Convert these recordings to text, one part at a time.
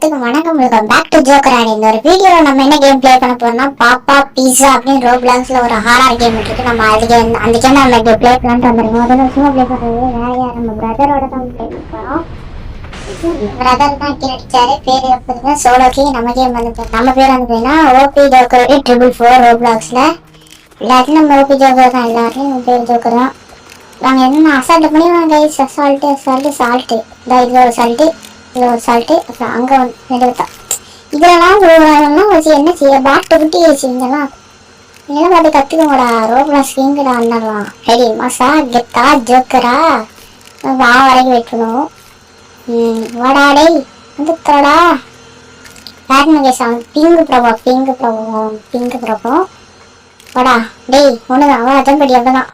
எல்லாத்துக்கும் வணக்கம். Welcome back to ஜோக்கரானி. இந்த ஒரு வீடியோல நம்ம என்ன கேம் ப்ளே பண்ண போறோம்னா பாப்பா பீஸா அப்படின்னு ரோப்ளாக்ஸ்ல ஒரு ஹாரர் கேம் இருக்கு. நம்ம அந்த கேம் நம்ம ப்ளே பண்ணிட்டு வந்துருக்கோம். முதல்ல சும்மா ப்ளே பண்றது வேலையா நம்ம பிரதரோட தான் ப்ளே பண்ண போறோம். பிரதர் தான் கேட்டாரு பேர் எப்படின்னா சோலோக்கி. நம்ம கேம் வந்து நம்ம பேர் வந்து ஓபி ஜோக்கர் 444 ரோப்ளாக்ஸ்ல எல்லாத்தையும் நம்ம ஓபி ஜோக்கர் தான். எல்லாத்தையும் பேர் ஜோக்கர் தான். நாங்கள் என்ன அசால்ட்டு பண்ணி கைஸ் சால்ட்டு இது ஒரு சால்ட்டு அப்புறம் அங்கே வந்து எடுத்தா இதெல்லாம் வச்சு என்ன செய்ய பேட்டை விட்டு இங்கெல்லாம் இதெல்லாம் பார்த்து கற்றுக்கோங்கடா. ரோப்ளாக்ஸ் எங்கடா அண்ணலாம் ரெடி மாசா கெத்தா ஜோக்கரா வா வரைக்கும் வைக்கணும். வாடாடே வந்து தரடா பேட்மேன் கேஸ் அவன் பிங்கு பிரபோ வாடா டேய் ஒன்றுதான் வா ஜம்படி அவ்வளோதான்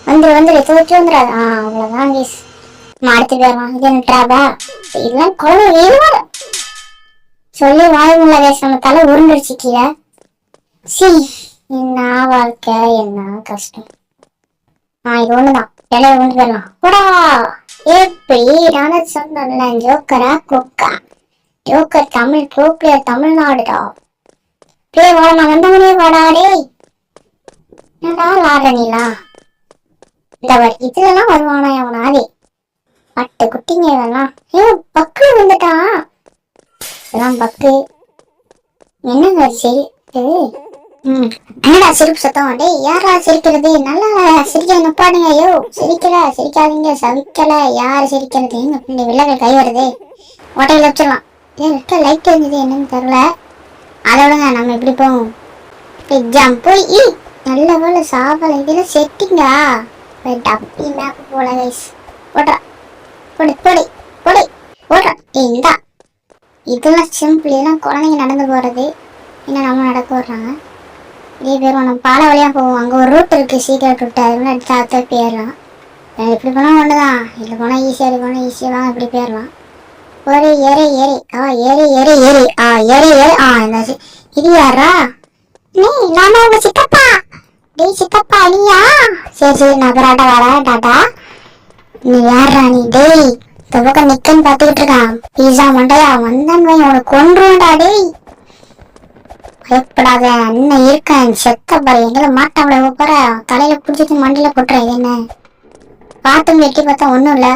இன்னொன்று வந்துரு தோற்று வந்துடாது. அவ்வளோதான் கேஸ் அடுத்து போயிடலாம். இது என்ன ட்ராபா இதெல்லாம் குழந்தை ஏழுவாரு சொல்லி வாய் முல்ல கேஸ் நம்ம தலை உருண்டுருச்சு கீழே. சி என்ன வாழ்க்கை என்ன கஷ்டம். இது ஒண்ணுதான் இலைய கொண்டு போயிடலாம். போடா எப்படி நான் சொன்ன ஜோக்கரா கொக்கா ஜோக்கர் தமிழ் ப்ரோ பிளேயர் தமிழ்நாடுடா பிளே வாட நான் வந்தவனே வாடாடே என்னடா லாடனிலா இந்த இதுலாம் வருவானா அவனாதே பட்டு குட்டிங்க இதெல்லாம். பக்கு வந்துட்டான் இதெல்லாம் பக்கு என்னங்க சரி. என்னடா சிரிப்பு சத்தம் டே யாரா சிரிக்கிறது நல்லா சிரிக்க நிப்பாடுங்க. ஐயோ சிரிக்காதீங்க சவிக்கல யாரு சிரிக்கிறது எங்க பிள்ளை வெள்ளை கை வருது ஓட்டையில வச்சிடலாம். லைட் இருந்தது என்னன்னு தெரியல. அதை விடுங்க நம்ம எப்படி போவோம் எக்ஸாம் போய் நல்ல போல சாவல இதுல செட்டிங்கா டப்பி மேப் போல கைஸ் ஓட்டுறா ஓட்டுறா இந்தா இதெல்லாம் சிம்பிள். இதெல்லாம் குழந்தைங்க நடந்து போறது என்ன நம்ம நடக்க வர்றாங்க. இதே பேர் நம்ம பாலை வழியா போவோம். அங்கே ஒரு ரூட் இருக்கு சீக்கிரம் ரூட் அது எடுத்து போயிடலாம். இப்படி போனால் ஒன்றுதான் இதில் போனால் ஈஸியாக வாங்க இப்படி போயிடலாம். ஒரு ஏறி இந்த இது யாரா நீ நானா உங்க சித்தப்பா டேய் சித்தப்பா நீயா சரி நான் டாட்டா வரேன் டாட்டா. நீ யாரா நீ டேய் பக்கம் நிக்கன்னு பாத்துக்கிட்டு இருக்கான் பீஸா மண்டையா வந்தான் வை உனக்கு கொன்றுடா டேய். பயப்படாத அண்ணன் இருக்கேன் செத்த பாரு எங்களை மாட்டாமல போற தலையில பிடிச்சிட்டு மண்டியில போட்டுறேன். இது என்ன பாத்தும் வெட்டி பார்த்தா ஒண்ணும் இல்ல.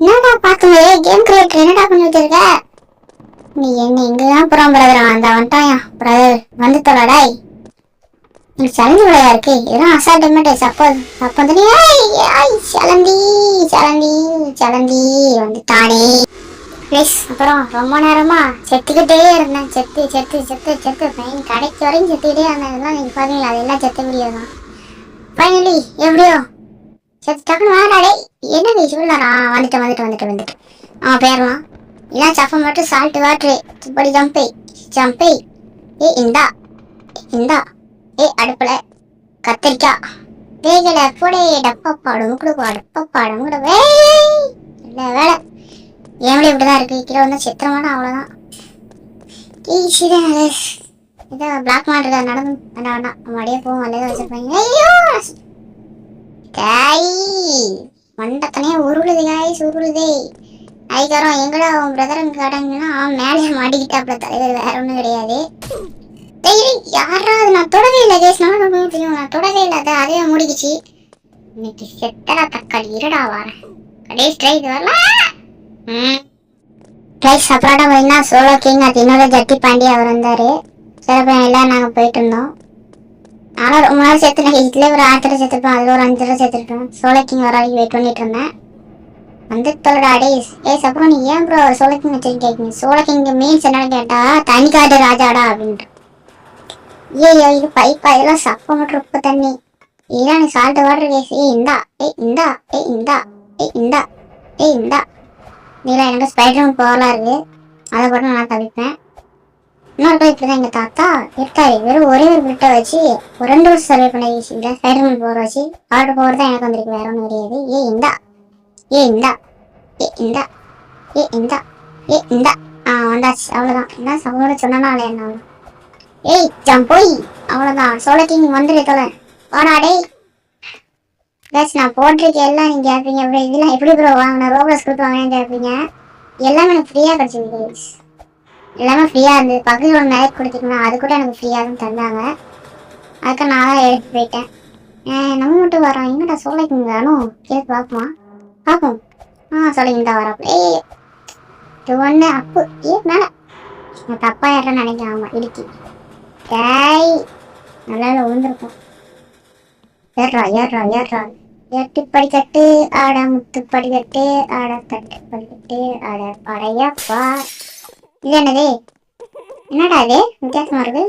என்னடா பாத்துமே கேம் கிரியேட்டர் என்னடா பண்ணி வச்சிருக்க நீ என்ன இங்கதான் புறம் பிரதர் அந்த வந்துட்டாயா பிரதர் வந்து தொடாடாய் நீ சலந்தி விளையா இருக்கு இதெல்லாம் அசால்ட்டுமேட்டே சப்போது சலந்தி வந்து தானே ப்ளீஸ். அப்புறம் ரொம்ப நேரமா செத்துக்கிட்டே இருந்தேன் செத்து ஃபைன் கடைக்கு வரையும் செத்துக்கிட்டே இருந்தேன். இதெல்லாம் நீங்க பாத்தீங்களா அதெல்லாம் செத்த வீடியோ தான். ஃபைனலி எப்படியோ செத்து டக்குன்னு வாடாடே என்ன சொல்லா வந்துட்டு பேரலாம் இதான் சப்ப மட்டும் சால்ட் வாட்ரு இப்படி ஜம்பை இந்தா அடுப்புல கத்திரிக்காய் வேகல போடே டப்பாப்பாடும் கூட வேலை ஏமலே இப்படிதான் இருக்கு கீழே வந்து சித்திரமான அவ்வளவுதான். இதை பிளாக் மார்க்கெட்ல நடந்து வேண்டாம் மடியே போவோம் அல்லது வச்சிருப்பாங்க. ஐயோ காய் மண்டத்தனே உருளுதே ஐக்காரம் எங்கடா அவன் பிரதரங்க காட்டாங்கன்னா அவன் மேலே மாட்டிக்கிட்டாப்ல தலைவர் வேற ஒன்றும் கிடையாது. யாராவது நான் தொடவே இல்லை கேஸ் நான் தொடவே இல்லை அதே முடிக்குச்சு. இன்னைக்கு செட்டடா தக்காளி இருடா வரேன் கடைசி ட்ரை இது வரல. ரைஸ் அப்புறம் என்ன சோலோ கிங் அது இன்னொரு ஜட்டி பாண்டி அவர் வந்தாரு. சில எல்லாம் நாங்கள் போயிட்டு இருந்தோம். ஆனால் ரொம்ப நேரம் சேர்த்துனேன் இதுல ஒரு 1000 தடவை சேர்த்துருப்போம் அதில் ஒரு 5 தடவை சேர்த்துருப்போம். சோலோ கிங் வர வரைக்கும் வெயிட் பண்ணிட்டு இருந்தேன் வந்து தொலைடா டேஸ் அப்புறம் நீ ஏன் ப்ரோ சோலோ கிங் வச்சு கேட்குங்க. சோலோ கிங் மீன்ஸ் என்னன்னு கேட்டா தனிக்காட்டு ராஜாடா அப்படின்ட்டு. ஐயோ இது பைப்பா இதெல்லாம் சப்ப மட்டும் உப்பு தண்ணி இதெல்லாம் நீ சால்ட் வாட்டர் கேஸ் இந்தா நீலாம் எனக்கு ஸ்பைடர்மேன் பவர்லாம் இருக்கு அதை கூட நான் தவிப்பேன். இன்னொரு இப்படிதான் எங்க தாத்தா இருக்காரு வெறும் ஒரே ஒரு பிட்டை வச்சு ஒரு 2 வருஷம் சர்வே பண்ண ஈஸியில் ஸ்பைடர்மேன் பவர் வச்சு ஆர்டர் பவர் தான் எனக்கு வந்திருக்கு வேற ஒன்றும் கிடையாது. இந்தா வந்தாச்சு அவ்வளோதான். என்ன சமூக சொன்னாலே என்ன ஜம்போய் அவ்வளோதான். சோலோ கிங் வந்துடு தொலை வாடாடே நான் போட்டிருக்கேன் எல்லாம் நீங்க கேட்பீங்க இதெல்லாம் எப்படி ப்ரோ வாங்கின ரோப்ளாக்ஸ் கொடுத்து வாங்கினேன்னு கேட்பீங்க. எல்லாமே எனக்கு ஃப்ரீயா கிடைச்சது கைஸ். எல்லாமே ஃப்ரீயா இருந்தது. பக்கத்துல ஒரு மேரேஜ் கொடுத்துருக்கணும், அது கூட எனக்கு ஃப்ரீயா தான் தந்தாங்க. அதுக்கு நான் தான் எடுத்து போயிட்டேன். நம்ம மட்டும் வரோம். எங்கடா சொல்லிக்கோங்க வேணும் கேட்டு பார்ப்போம் பார்ப்போம். சொல்லிங்க தான் வரோம். இது ஒன்று அப்பு மேல நான் தப்பா யாரும் நினைக்கிறேன். ஆமா இடுக்கி டேய் நல்லா விழுந்திருக்கும். ஏறா ஏறா ஏறா எட்டு படிக்கட்டு ஆட முத்து படிக்கட்டு ஆட தட்டு படிக்கட்டு ஆட படையப்பா. இது என்னது? என்னடா இது வித்தியாசமா இருக்கு?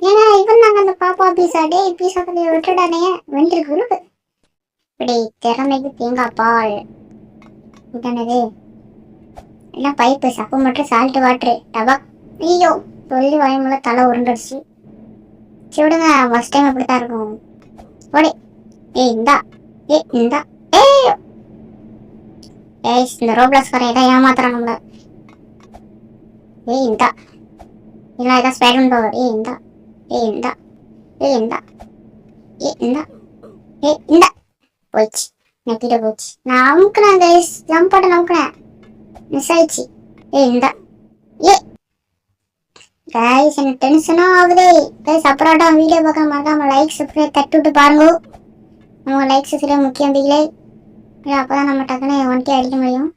ஏன்னா இவன் நாங்க அந்த பாப்பா பீஸா டே பீஸா கதையை விட்டுடானே வெண்டிருக்கு இப்படி திறமைக்கு தேங்காய் பால். இது என்னது? எல்லாம் பைப்பு சப்பு மட்டும் சால்ட் வாட்ரு டபா. ஐயோ சொல்லி வாய்மூல தலை உருண்டுடுச்சு. விடுங்க ஃபர்ஸ்ட் டைம் அப்படித்தான் இருக்கும். ஓடே இந்தா இந்தா இந்த ரோப்ளாக்ஸ் வர ஏதாவது ஏமாத்துறான் நம்மள. இந்தா இல்லை ஏதாவது ஸ்பைடர் பவர். இந்தா இந்தா இந்தா இந்தா இந்தா போயிடுச்சு. நெக்கிட்ட போச்சு. நான் அமுக்குனேன் கைஸ், ஜம்ப் பண்ண அமுக்குனேன், மிஸ் ஆயிடுச்சு. இந்தா கைஸ் எனக்கு டென்ஷனா ஆகுதே. கைஸ் அப்புறம் வீடியோ பார்க்க மறக்காம லைக் சப்ஸ்கிரைப் தட்டி விட்டு பாருங்க. நம்ம லைக் சப்ஸ்கிரைப் முக்கியம் பிகிலே. இல்லை அப்போ தான் நம்ம டக்குன்னு 1K அடிக்க முடியும்.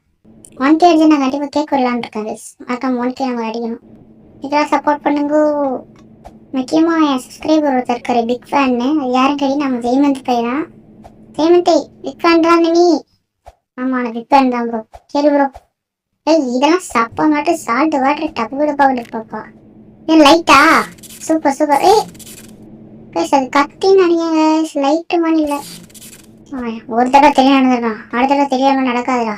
1K அடிச்சு நான் கண்டிப்பாக கேக் வரலான்னு இருக்கேன் கைஸ். மறக்காம 1K நம்ம அடிக்கணும். இதெல்லாம் சப்போர்ட் பண்ணுங்க. முக்கியமாக என் சப்ஸ்கிரைபர் ஒருத்தர் இருக்காரு பிக் ஃபேன்னு. அது யாரும் கேள்வி நம்ம ஜெய்மந்த் பையனா. ஜெய்மந்தை பிக் ஃபேன் தான் நீ? ஆமாம் நான் பிக் ஃபேன் தான் ப்ரோ. சரி ப்ரோ. இதெல்லாம் சப்பா மட்டும் சால்ட் வாட்டர் டப்பு டப்பாக பாப்பா. ஏன் லைட்டா? Super super. கைஸ் அது கத்தின்னு நினைக்கிறேன். லைட்டு மாதிரி இல்லை. ஒரு தடவை தெரியாம நடந்திருக்கான், அடுத்த தடவை தெரியாம நடக்காதுடா.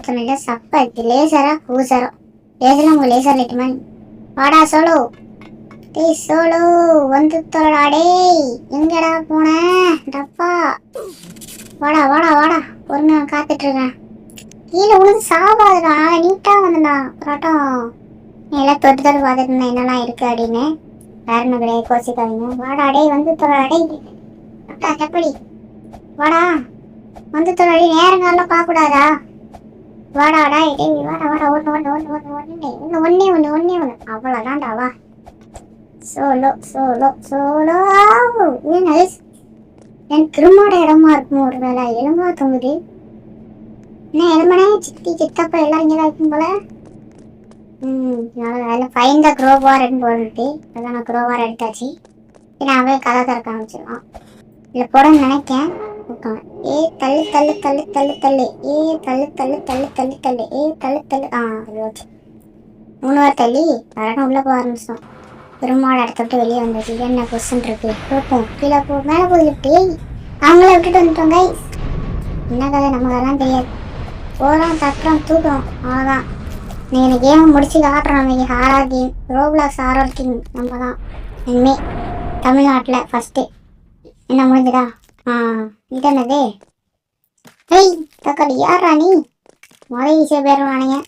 சொன்ன சப்பா இருக்கு. லேசரா பூசரோ? லேசர்லாம் உங்க லேசர் லைட்டு மாதிரி. வாடா சோலோ. டேய் சோலோ வந்து தொலைடா. டேய் எங்கடா போன டப்பா? வாடா வாடா வாடா. பொறுமையா காத்துட்டு இருக்கேன். கீழே உனக்கு சாவாதுடா. நீட்டா வந்துடா பராட்டம். நீ எல்லாம் தொட்டு தொட்டு பார்த்துட்டு இருந்தேன் என்னெல்லாம் இருக்கு அப்படின்னு. வேற என்ன கிடையாது, கோச்சிக்காதீங்க. வாடா டேய் வந்து தொலைடா. டேய் செப்படி வாடா வந்து தொழில் நேரங்காலம் பார்க்கக்கூடாதா? வாடாடா டேய் வாடா வாடா ஒன்று ஒன்று ஒன்று ஒன்று ஒன்று ஒன்று ஒன்றே ஒன்று ஒன்றே ஒன்று அவ்வளோதான்டா. வா சோலோ சோலோ சோலோ. ஏன் என் திருமோட இடமா இருக்கும். ஒரு வேலை எலும்பா தொங்குது. என்ன எலும்பனே? சித்தி சித்தப்பா எல்லாரும் இங்கே தான் இருக்கும் போல. அதில் ஃபைன் தான் க்ரோவார் போட்டு அதான் நான் க்ரோவார் எடுத்தாச்சு. ஏன்னா அவன் கதை திறக்க ஆரம்பிச்சிருவான். இல்லை போடன்னு நினைக்கேன். தள்ளு தள்ளு தள்ளு தள்ளு தள்ளு. தள்ளு தள்ளு தள்ளு தள்ளு தள்ளு. தள்ளு தள்ளு. ஓகே 3 வாரம் தள்ளி அதெல்லாம் உள்ளே போக ஆரம்பிச்சோம். பெருமாள் இடத்த விட்டு வெளியே வந்துச்சு. என்ன கொஸ்டின் இருக்கு பார்ப்போம். கீழே போ மேலே போயிட்டு அவங்கள விட்டுட்டு வந்துட்டோங்க. என்ன கதை நமக்கு தெரியாது. போகிறோம் தட்டுறோம் தூக்குறோம் அவ்வளோதான். நீங்கள் கேமை முடிச்சு காட்டுறோம். இன்னைக்கு horror game Roblox horror king நம்ம தான் இனிமே தமிழ்நாட்டில் ஃபஸ்ட்டு. என்ன முடிஞ்சுடா? இது என்னது? ஏய் தக்காளி யாரா நீ? முதல் ஈஸியாக பேர் வானீங்க.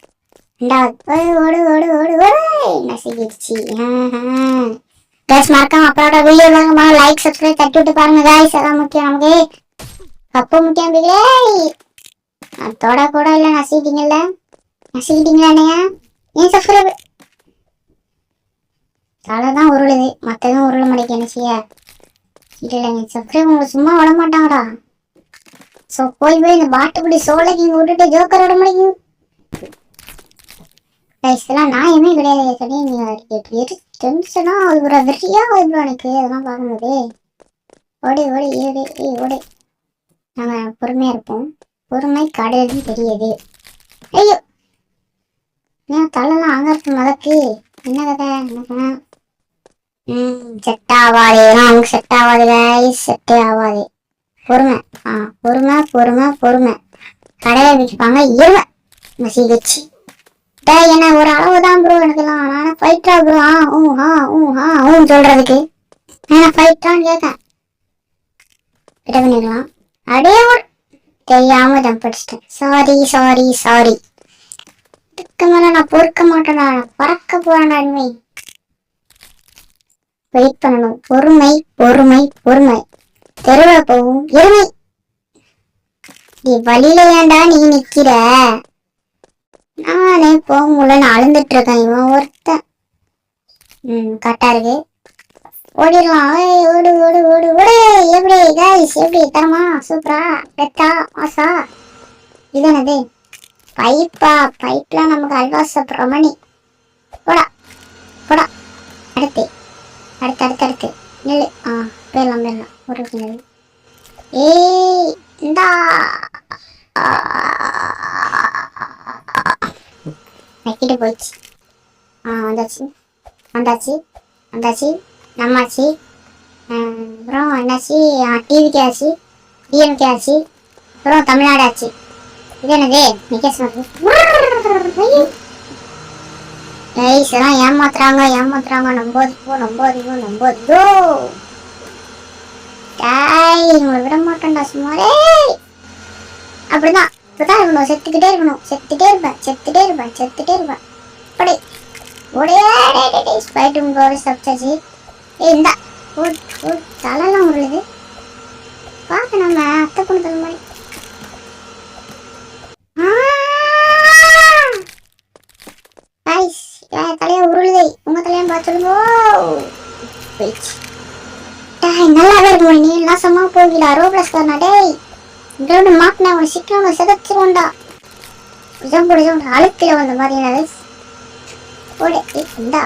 ரெண்டாவது ஓடு ஓடு ஓடு ஓடு நசிக்கிடுச்சு. கேஸ் மறக்காம அப்புறம் வீடியோ வாங்கம்மா. லைக் சப்ஸ்கிரைப் தட்டி விட்டு பாருங்க காய்ஸ். அதான் முக்கியம் நமக்கு. கப்பு முக்கியம் பிகிலே. தொட கூட இல்லை நசிக்கிட்டீங்கல்ல. நசிக்கிட்டீங்களா என்னையா? ஏன் சப்ஸ்கிரைப் தலை தான் உருளுது, மற்றதும் உருள மாட்டேங்க. என்ன செய்ய? இல்லைங்க சப்ஸ்கிரைப் உங்களுக்கு சும்மா விட மாட்டாங்கடா. ஸோ போய் இந்த பாட்டுப்படி சோலைக்கு இங்கே விட்டுட்டு ஜோக்கர் விட முடியும். இதெல்லாம் நியாயமே கிடையாது. சரி நீங்கள் டென்ஷனா அது ஒரு வெறியா ப்ரோ எனக்கு அதெல்லாம் பார்க்கும்போது. ஓடி ஓடி ஏடு ஓடி. நாங்கள் பொறுமையாக இருப்போம். பொறுமை கடையிலும் தெரியுது. ஐயோ ஏன் தலைலாம் அங்கே இருக்கு மதக்கு. என்ன கதை என்ன? செட் ஆகாது. அவங்க செட் ஆகாது கைஸ், செட்டே ஆகாது. பொறுமை பொறுமை பொறுமை பொறுமை. கடையை வச்சுப்பாங்க இருமை மசிகச்சு. என்ன ஒரு அளவு தான் ப்ரோ எனக்குலாம். நான் ஃபைட்டா ப்ரோ? சொல்றதுக்கு நான் ஃபைட்டான்னு கேட்கேன். கிட்ட பண்ணிக்கலாம். அப்படியே ஒரு தெரியாம ஜம்ப் அடிச்சிட்டேன். Sorry sorry sorry. இதுக்கு மேல நான் பொறுக்க மாட்டேன்டா. நான் பறக்க போறேன்டா. இனிமே வெயிட் பண்ணணும். பொறுமை பொறுமை பொறுமை. தெருவை போகும் எருமை. நீ வழியில ஏண்டா நீ நிக்கிற? நானே போக முடியல அழுந்துட்டு இருக்கேன். இவன் ஒருத்தன். கரெக்டா இருக்கு. ஓடிடலாம். ஓடு ஓடு ஓடு ஓடு. எப்படி கைஸ், எப்படி தரமா சூப்பரா பெட்டா மாசா? இது என்னது பைப்பா? பைப்ல நமக்கு அல்வா சாப்பிட்ற மணி. போடா போடா. அடுத்து அடுத்து அடுத்து அடுத்து நெல்லு. போயிடலாம் போயிடலாம். ஒரு நெல்லு. ஏய் இந்தா. நக்கிட்டு போயிடுச்சு. வந்தாச்சு வந்தாச்சு வந்தாச்சு. நம்மாச்சு. அப்புறம் என்னாச்சு? டிவிக்கு ஆச்சு, டிஎம்கே ஆச்சு, அப்புறம் தமிழ்நாடு ஆச்சு. இது என்னது நிகேஷ் எல்லாம் ஏமாத்துறாங்க ஏமாத்துறாங்க. நம்போதிக்கோ. உங்களை விட மாட்டேன்டா சும்மாரே. அப்படிதான் இப்படிதான் இருக்கணும். செத்துக்கிட்டே இருக்கணும். செத்துட்டே இருப்பேன். அப்படி ஒரே ஸ்பைட்டும் கோரி சப்தாச்சு. இந்தா தலைலாம் உருளுது. பார்க்க நம்ம அத்தை பொண்ணு தலை மாதிரி. தலையா உருளுதை. உங்க தலையும் பார்த்துருங்கோ. நல்லாவே இருக்கும். நீ எல்லாம் சம்மா போகலா. ரோப்ளஸ் காரணா டேய். இதோட மாட்டினா அவனை சிக்கன செதச்சிருவோண்டா. அழுத்தில வந்த மாதிரி என்னது போடு. இந்தா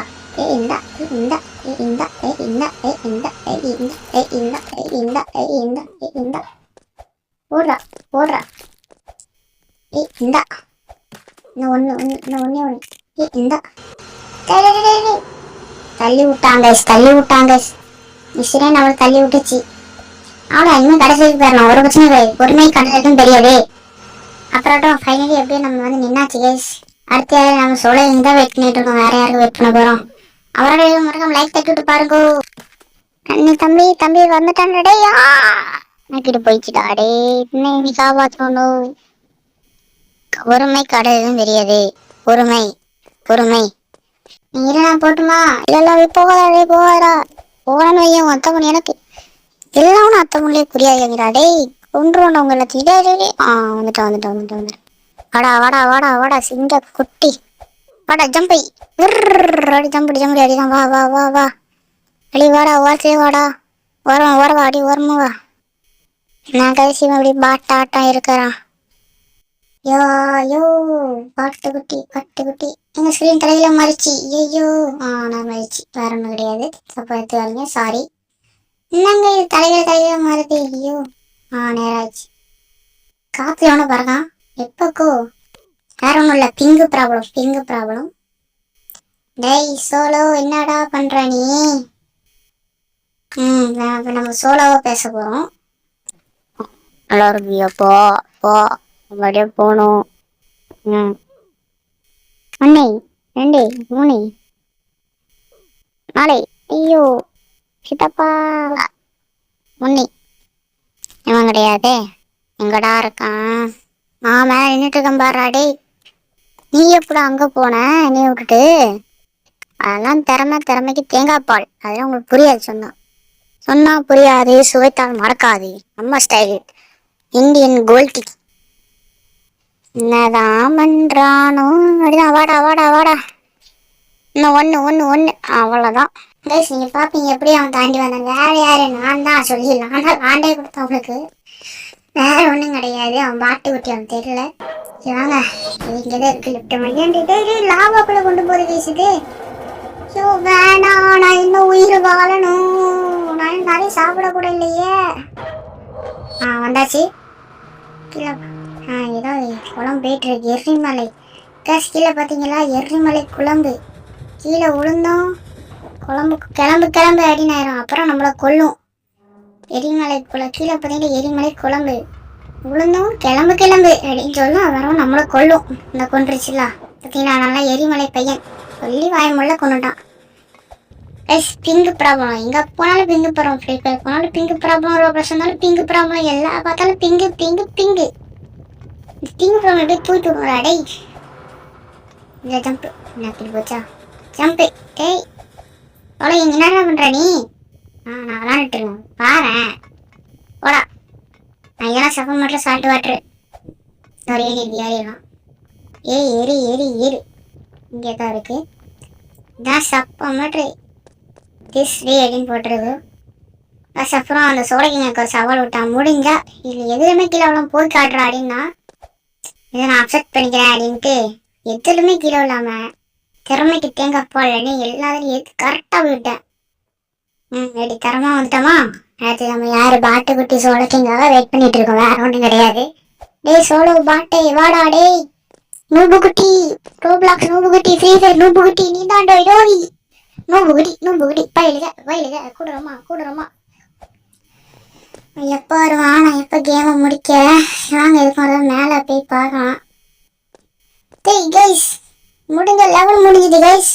இந்தா இந்தா இந்தா இந்தா இந்தா இந்தா இந்தா இந்தா இந்தா இந்தா போடுறா போடுறா. இந்தா இன்னும் ஒன்னே இந்தா. தள்ளி விட்டாங்க. மிஸ்ரே நம்மளை தள்ளி விட்டுச்சு. அவ்வளோ இன்னும் கடைசிக்கு போயிடலாம். ஒரு பிரச்சனை கிடையாது. பொறுமை கடைசிக்கும் தெரியாது. அப்புறம் ஃபைனலி எப்படியே நம்ம வந்து நின்னாச்சு கைஸ். அடுத்த நம்ம சோலை தான் வெயிட் பண்ணிட்டு இருக்கோம். வேற யாருக்கு வெயிட் பண்ண போறோம்? அவரோட மறக்காம லைக் தட்டி விட்டு பாருங்க. தம்பி வந்துட்டான். டே நக்கிட்டு போயிடுச்சுடா. டே இன்னைக்கு காப்பாற்றணும். பொறுமை கடைசிக்கும் தெரியாது. பொறுமை நீ நான் போட்டுமா? இல்ல போகாதா போகலான்னு வையன். அத்தை பண்ணி எனக்கு எல்லாம் அத்தை பண்ணிலே புரியாதுங்கிறா. டேய் கொண்டுருவோண்டா உங்க எல்லாத்தையும். வந்துட்டேன். வாடா சிங்க குட்டி. வாடா ஜம்பை. ஜம்படி அடிதான். வா அடி வாடா. வாடா ஓரமா அடி ஓரமா வா. நான் கடைசி அப்படி பாட்டாட்டம் இருக்கிறான். யோ பாட்டு குட்டி எங்க ஸ்கிரீன் தலையில மறிச்சு. ஐயோ நான் மறிச்சு. வேற ஒன்றும் கிடையாது. தப்பா எடுத்து வரீங்க. சாரி. என்னங்க இது தலையில மாறுது? ஐயோ நேராச்சு. காத்து எவனை பறக்கான் எப்பக்கோ? வேற ஒன்றும் இல்லை. Pink problem. டேய் சோலோ என்னடா பண்ற நீ? நம்ம சோலோவா பேச போறோம். நல்லா இருக்கியா? போ மறுபடியே போகணும். 1 2 3 4. ஐயோ சித்தப்பா. 1 இவன் கிடையாது. எங்கடா இருக்கான்? மேல நின்றுட்டு இருக்கேன் பாரு. டேய் நீ எப்படா அங்க போன என்னைய விட்டுட்டு? அதெல்லாம் திறமைக்கு தேங்காய் பால். அதெல்லாம் உங்களுக்கு புரியாது. சொன்னா புரியாது. சுவைத்தால் மறக்காது. நம்ம ஸ்டைல் இந்தியன் கோல்டி. என்னதான் பண்றானோ? அப்படிதான். வாடா இன்னும் ஒண்ணு. அவ்வளவுதான் கைஸ். நீங்க பாப்பீங்க எப்படி அவன் தாண்டி வந்தான். வேற யாரு? நான் தான் சொல்லிடலாம். ஆண்டே கொடுத்த அவனுக்கு வேற ஒண்ணும் கிடையாது. அவன் பாட்டு குட்டி. அவன் தெரியல. வாங்க இங்கதான் இருக்கு லிப்ட் மாதிரி. லாவாக்குள்ள கொண்டு போது பேசுது. வேணாம். நான் இன்னும் உயிர் வாழணும். நான் நிறைய சாப்பிட கூட இல்லையே. வந்தாச்சு. ஏதோ குழம்பு போயிட்டு இருக்கு. எரிமலை கேஸ் கீழே பார்த்தீங்களா? எரிமலை குழம்பு கீழே விழுந்தோம். குழம்பு கிளம்பு அப்படின்னு ஆயிரும். அப்புறம் நம்மளை கொல்லும். எரிமலை கீழே பார்த்தீங்கன்னா எரிமலை குழம்பு விழுந்தோம். கிளம்பு அப்படின்னு சொல்லும். அவரும் நம்மளை கொல்லும். இந்த கொன்றுச்சுல பார்த்தீங்களா? நல்லா எரிமலை பையன் சொல்லி வாய்மொழில கொண்டுட்டான். Pink problem. எங்க போனாலும் பிங்கு ப்ராப்ளம். ஃப்ரீ ஃபயர் போனாலும் பிங்கு ப்ராப்ளம். ரோப்ளஸ் வந்தாலும் பிங்கு ப்ராப்ளம். எல்லா பார்த்தாலும் பிங்கு பிங்கு ப்ராப்ளம் அப்படியே தூக்கிட்டு விடுறா. டேய் இந்த ஜம்ப் என்ன போச்சா? ஜம்ப். டேய் அவ்வளோ இங்க என்ன பண்ற நீ? நான் விளாண்டுட்டு இருக்கேன் பாரு. போடா. நான் இதெல்லாம் சப்ப மட்டும் சால்ட் வாட்டரு ஏறிடலாம். ஏய் ஏறி ஏறி ஏறு. இங்கே தான் இருக்கு. இதான் சப்பா மாட்ரு திஸ் வே அப்படின்னு போட்டுருது. ப்ளஸ் அப்புறம் அந்த சோழகிங்க எனக்கு ஒரு சவால் விட்டான். முடிஞ்சா இது எதுலையுமே கீழே விழாம போய் காட்டுறா அப்படின்னா இதை நான் அப்செட் பண்ணிக்கிறேன் அப்படின்ட்டு எதுலுமே கீழே விழாம திறமைக்கு தேங்காய் பால்னு எல்லாத்துலையும் கரெக்டாக விட்டேன். ரெடி தரமா வந்துட்டோமா. அடுத்து நம்ம யாரு பாட்டு குட்டி சோழக்கிங்காக வெயிட் பண்ணிட்டு இருக்கோம். வேற ஒன்றும் கிடையாது. டேய் சோழ பாட்டே வாடா டேய். நூபுகுட்டி ரோப்ளாக்ஸ் நூபுகுட்டி ஃப்ரீ ஃபயர் நூபுகுட்டி நீ தாண்டோ டோரி நூபுகுட்டி பயிலுக கூடுறோமா எப்போ வருவான். நான் எப்போ கேமை முடிக்க வாங்க இதுக்கு மேலே போய் பார்க்கலாம். டேய் கைஸ் முடிஞ்ச லெவல் முடிஞ்சுது கைஸ்.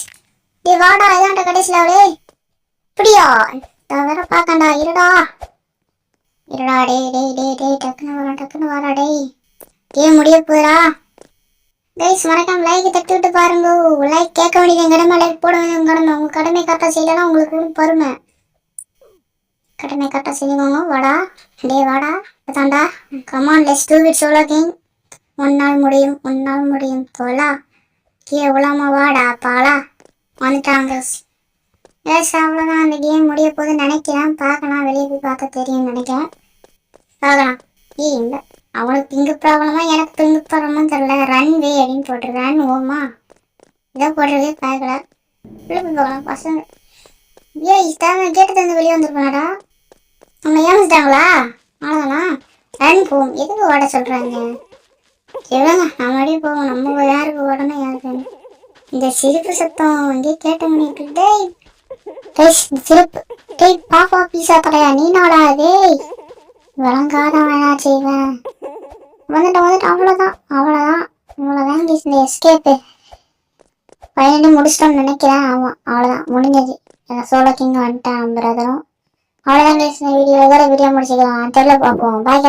டேய் வாடா இதாண்ட கடைசி லெவலே இப்படியா வேற பார்க்கண்டா. இருடா டேய் டக்குன்னு வாடா டேய். கேம் முடிய போதா கைஸ். மறக்காம லைக் தட்டி விட்டு பாருங்க. லைக் கேட்க வேண்டியது கடமை, லைக் போட வேண்டியது கடமை. உங்க கடமை கரெக்டாக செய்யலாம் உங்களுக்கு பொறுமை. கடமை கரெக்டாக செய்யுங்க. வாடா வாடா தாண்டா. Come on let's do it solo king. ஒன்னால் முடியும் தோலா. கீழே உலாமா வாடா பாலா. வந்துட்டாங்க எஸ் அவ்வளோதான். அந்த கேம் முடிய போகுதுன்னு நினைக்கிறேன். பார்க்கலாம் வெளியே போய் பார்த்தா தெரியும்னு நினைக்கிறேன். பார்க்கலாம். இல்லை அவனுக்கு பிங்கு ப்ராப்ளமா எனக்கு பிங்கு ப்ராப்ளமான்னு தெரியல. ரன்வே அப்படின்னு போட்டிருக்கு. ரன் ஓமா இதை போட்டிருக்கு. பார்க்கல உள்ளே போய் பார்க்கலாம் பசங்க. கேட்டு தந்து வெளியே வந்துருப்பாடா. அவங்க ஏமாந்துட்டாங்களா? அவ்வளோதானா? ரன் போகும். எதுக்கு ஓட சொல்கிறாங்க? எவ்வளோங்க நம்ம அப்படியே போவோம். நம்ம யாருக்கு ஓடனா யாருக்கு இந்த சிரிப்பு சத்தம் இங்கே கேட்டவங்களுக்கு டேய் சிரிப்பு டேய் பாப்பா பீஸா தலையா நீ நாடா டேய் விளங்காத வேணா செய்வேன். வந்துட்டு அவ்வளோதான் இந்த எஸ்கேப்பு பையனே முடிச்சிட்டோம்னு நினைக்கிறேன். ஆமாம் அவ்வளோதான் முடிஞ்சது. சோலோ கிங் வந்துட்டேன் பிரதரும். அவ்வளோதான் வீடியோ முடிச்சுக்கலாம். தெரியல பார்ப்போம். பாய்.